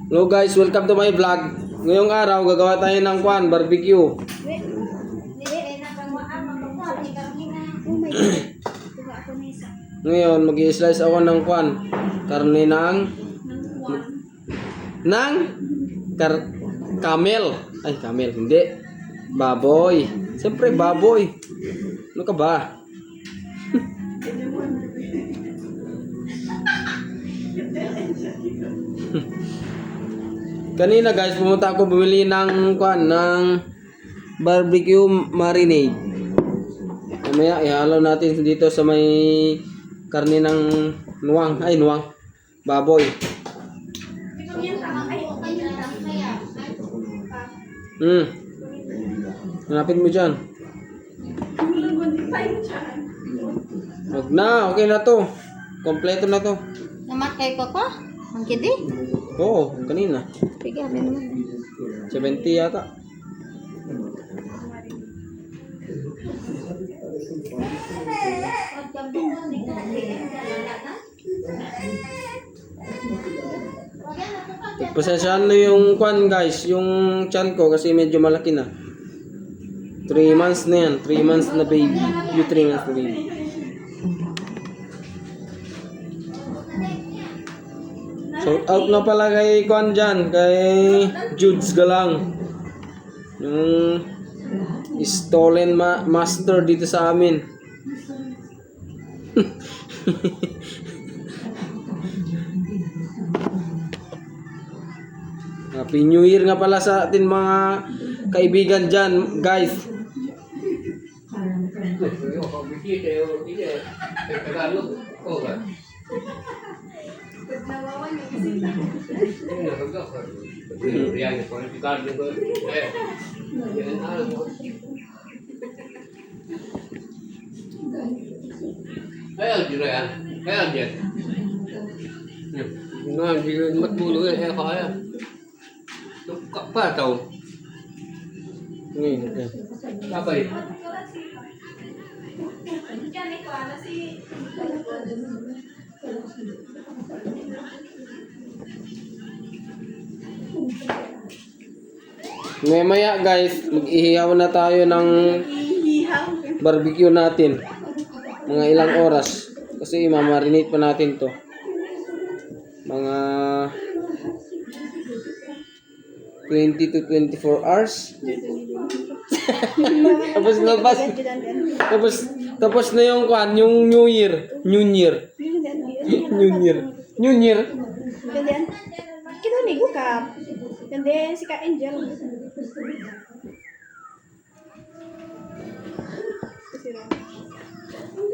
Hello guys, welcome to my vlog. Ngayong araw gagawa tayo ng barbecue. Ngayon mag-i-slice ako ng karne ng camel. Ay, camel, hindi. Baboy. Siyempre baboy. Ano ka ba? Kanina guys, pumunta ako bumili ng ng barbecue marinade. Mamaya ihalo natin dito sa may karne ng nuwang, baboy. Hanapin mo dyan. Wag na, okay na to. Kompleto na to. Namatay ko ko? Ang kidi? Oo, kanina. Sige, amin naman. 70 yata. Pasensyahan na yung guys, yung chan ko kasi medyo malaki na. 3 months na yan, 3 months na baby. Yung 3 months na baby. Shout out na pala kay dyan, kay Judes Galang. Yung stolen master dito sa amin. Happy New Year nga pala sa atin mga kaibigan dyan, guys. Apa tau? Ini. Apa ini? Maya guys, mag-ihihaw na tayo ng barbecue natin. Mga ilang oras. Kasi mamarinate pa natin to. Mga 20 to 24 hours. Tapos na yung yung New Year. Kita nih buka. Dan dia si Kak Angel.